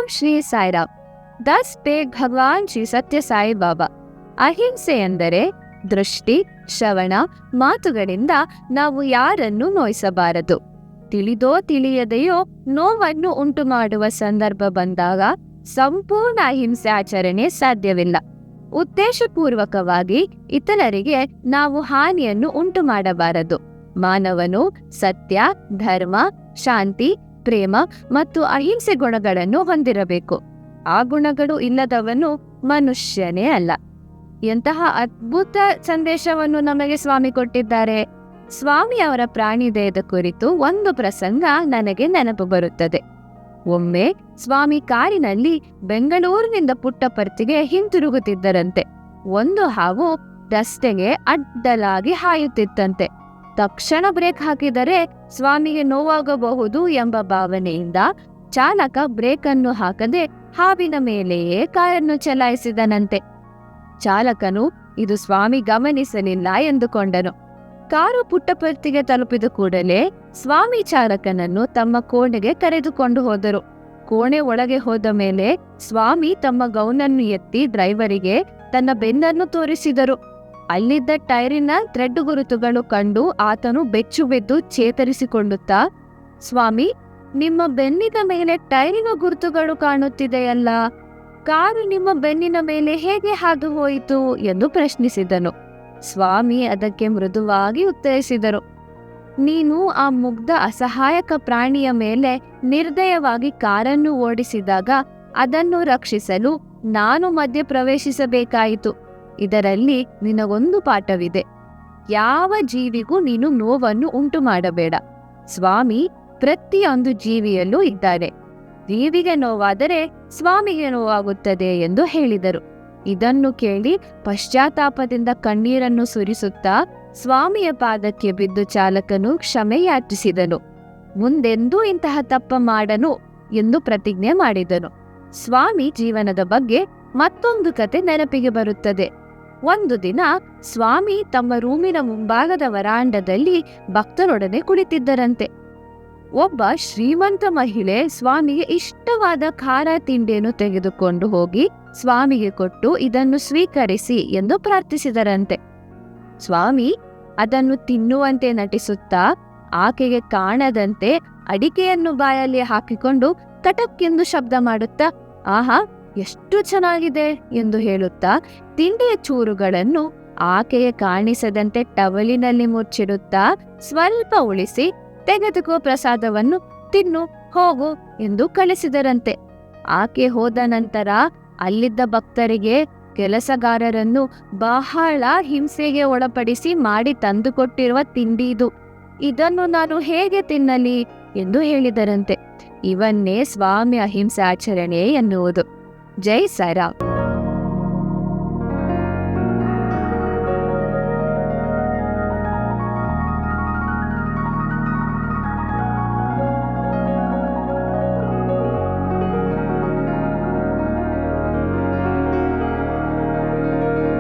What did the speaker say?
ಶ್ರೀ ಸಾಯಿರಾಮ್. ದಸ್ ಬೇಗ್ ಭಗವಾನ್ ಶ್ರೀ ಸತ್ಯ ಸಾಯಿ ಬಾಬಾ. ಅಹಿಂಸೆ ಎಂದರೆ ದೃಷ್ಟಿ, ಶ್ರವಣ, ಮಾತುಗಳಿಂದ ನಾವು ಯಾರನ್ನು ನೋಯಿಸಬಾರದು. ತಿಳಿದೋ ತಿಳಿಯದೆಯೋ ನೋವನ್ನು ಉಂಟು ಮಾಡುವ ಸಂದರ್ಭ ಬಂದಾಗ ಸಂಪೂರ್ಣ ಅಹಿಂಸೆ ಆಚರಣೆ ಸಾಧ್ಯವಿಲ್ಲ. ಉದ್ದೇಶಪೂರ್ವಕವಾಗಿ ಇತರರಿಗೆ ನಾವು ಹಾನಿಯನ್ನು ಉಂಟು ಮಾಡಬಾರದು. ಮಾನವನು ಸತ್ಯ, ಧರ್ಮ, ಶಾಂತಿ, ಪ್ರೇಮ ಮತ್ತು ಅಹಿಂಸೆ ಗುಣಗಳನ್ನು ಹೊಂದಿರಬೇಕು. ಆ ಗುಣಗಳು ಇಲ್ಲದವನು ಮನುಷ್ಯನೇ ಅಲ್ಲ. ಎಂತಹ ಅದ್ಭುತ ಸಂದೇಶವನ್ನು ನಮಗೆ ಸ್ವಾಮಿ ಕೊಟ್ಟಿದ್ದಾರೆ. ಸ್ವಾಮಿ ಅವರ ಪ್ರಾಣಿದಯದ ಕುರಿತು ಒಂದು ಪ್ರಸಂಗ ನನಗೆ ನೆನಪು ಬರುತ್ತದೆ. ಒಮ್ಮೆ ಸ್ವಾಮಿ ಕಾರಿನಲ್ಲಿ ಬೆಂಗಳೂರಿನಿಂದ ಪುಟ್ಟಪರ್ತಿಗೆ ಹಿಂತಿರುಗುತ್ತಿದ್ದರಂತೆ. ಒಂದು ಹಾವು ರಸ್ತೆಗೆ ಅಡ್ಡಲಾಗಿ ಹಾಯುತ್ತಿತ್ತಂತೆ. ತಕ್ಷಣ ಬ್ರೇಕ್ ಹಾಕಿದರೆ ಸ್ವಾಮಿಗೆ ನೋವಾಗಬಹುದು ಎಂಬ ಭಾವನೆಯಿಂದ ಚಾಲಕ ಬ್ರೇಕ್ ಅನ್ನು ಹಾಕದೆ ಹಾವಿನ ಮೇಲೆಯೇ ಕಾರನ್ನು ಚಲಾಯಿಸಿದನಂತೆ. ಚಾಲಕನು ಇದು ಸ್ವಾಮಿ ಗಮನಿಸಲಿಲ್ಲ ಎಂದುಕೊಂಡನು. ಕಾರು ಪುಟ್ಟಪರ್ತಿಗೆ ತಲುಪಿದ ಕೂಡಲೇ ಸ್ವಾಮಿ ಚಾಲಕನನ್ನು ತಮ್ಮ ಕೋಣೆಗೆ ಕರೆದುಕೊಂಡು ಹೋದರು. ಕೋಣೆ ಒಳಗೆ ಹೋದ ಮೇಲೆ ಸ್ವಾಮಿ ತಮ್ಮ ಗೌನನ್ನು ಎತ್ತಿ ಡ್ರೈವರಿಗೆ ತನ್ನ ಬೆನ್ನನ್ನು ತೋರಿಸಿದರು. ಅಲ್ಲಿದ್ದ ಟೈರಿನ ಥ್ರೆಡ್ ಗುರುತುಗಳು ಕಂಡು ಆತನು ಬೆಚ್ಚು ಬಿದ್ದು ಚೇತರಿಸಿಕೊಳ್ಳುತ್ತಾ, ಸ್ವಾಮಿ, ನಿಮ್ಮ ಬೆನ್ನಿನ ಮೇಲೆ ಟೈರಿನ ಗುರುತುಗಳು ಕಾಣುತ್ತಿದೆಯಲ್ಲ, ಕಾರು ನಿಮ್ಮ ಬೆನ್ನಿನ ಮೇಲೆ ಹೇಗೆ ಹಾದು ಹೋಯಿತು ಎಂದು ಪ್ರಶ್ನಿಸಿದನು. ಸ್ವಾಮಿ ಅದಕ್ಕೆ ಮೃದುವಾಗಿ ಉತ್ತರಿಸಿದರು, ನೀನು ಆ ಮುಗ್ಧ ಅಸಹಾಯಕ ಪ್ರಾಣಿಯ ಮೇಲೆ ನಿರ್ದಯವಾಗಿ ಕಾರನ್ನು ಓಡಿಸಿದಾಗ ಅದನ್ನು ರಕ್ಷಿಸಲು ನಾನು ಮಧ್ಯೆ ಪ್ರವೇಶಿಸಬೇಕಾಯಿತು. ಇದರಲ್ಲಿ ನಿನಗೊಂದು ಪಾಠವಿದೆ. ಯಾವ ಜೀವಿಗೂ ನೀನು ನೋವನ್ನು ಉಂಟು ಮಾಡಬೇಡ. ಸ್ವಾಮಿ ಪ್ರತಿಯೊಂದು ಜೀವಿಯಲ್ಲೂ ಇದ್ದಾರೆ. ಜೀವಿಗೆ ನೋವಾದರೆ ಸ್ವಾಮಿಗೆ ನೋವಾಗುತ್ತದೆ ಎಂದು ಹೇಳಿದರು. ಇದನ್ನು ಕೇಳಿ ಪಶ್ಚಾತ್ತಾಪದಿಂದ ಕಣ್ಣೀರನ್ನು ಸುರಿಸುತ್ತಾ ಸ್ವಾಮಿಯ ಪಾದಕ್ಕೆ ಬಿದ್ದು ಚಾಲಕನು ಕ್ಷಮೆ ಯಾಚಿಸಿದನು. ಮುಂದೆಂದೂ ಇಂತಹ ತಪ್ಪ ಮಾಡನು ಎಂದು ಪ್ರತಿಜ್ಞೆ ಮಾಡಿದನು. ಸ್ವಾಮಿ ಜೀವನದ ಬಗ್ಗೆ ಮತ್ತೊಂದು ಕತೆ ನೆನಪಿಗೆ ಬರುತ್ತದೆ. ಒಂದು ದಿನ ಸ್ವಾಮಿ ತಮ್ಮ ರೂಮಿನ ಮುಂಭಾಗದ ವರಾಂಡದಲ್ಲಿ ಭಕ್ತರೊಡನೆ ಕುಳಿತಿದ್ದರಂತೆ. ಒಬ್ಬ ಶ್ರೀಮಂತ ಮಹಿಳೆ ಸ್ವಾಮಿಗೆ ಇಷ್ಟವಾದ ಖಾರ ತಿಂಡಿಯನ್ನು ತೆಗೆದುಕೊಂಡು ಹೋಗಿ ಸ್ವಾಮಿಗೆ ಕೊಟ್ಟು ಇದನ್ನು ಸ್ವೀಕರಿಸಿ ಎಂದು ಪ್ರಾರ್ಥಿಸಿದರಂತೆ. ಸ್ವಾಮಿ ಅದನ್ನು ತಿನ್ನುವಂತೆ ನಟಿಸುತ್ತಾ ಆಕೆಗೆ ಕಾಣದಂತೆ ಅಡಿಕೆಯನ್ನು ಬಾಯಲ್ಲಿ ಹಾಕಿಕೊಂಡು ಕಟಕ್ ಎಂದು ಶಬ್ದ ಮಾಡುತ್ತಾ, ಆಹಾ ಎಷ್ಟು ಚೆನ್ನಾಗಿದೆ ಎಂದು ಹೇಳುತ್ತಾ ತಿಂಡಿಯ ಚೂರುಗಳನ್ನು ಆಕೆಗೆ ಕಾಣಿಸದಂತೆ ಟವಲಿನಲ್ಲಿ ಮುಚ್ಚಿಡುತ್ತಾ ಸ್ವಲ್ಪ ಉಳಿಸಿ, ತೆಗೆದುಕೋ ಪ್ರಸಾದವನ್ನು, ತಿನ್ನು, ಹೋಗು ಎಂದು ಕಳಿಸಿದರಂತೆ. ಆಕೆ ಹೋದ ನಂತರ ಅಲ್ಲಿದ್ದ ಭಕ್ತರಿಗೆ ಕೆಲಸಗಾರರನ್ನು ಬಹಳ ಹಿಂಸೆಗೆ ಒಳಪಡಿಸಿ ಮಾಡಿ ತಂದುಕೊಟ್ಟಿರುವ ತಿಂಡಿದು, ಇದನ್ನು ನಾನು ಹೇಗೆ ತಿನ್ನಲಿ ಎಂದು ಹೇಳಿದರಂತೆ. ಇವನ್ನೇ ಸ್ವಾಮಿ ಅಹಿಂಸೆ ಆಚರಣೆ ಎನ್ನುವುದು. ಜೈ ಸಾಯಿರಾಮ್.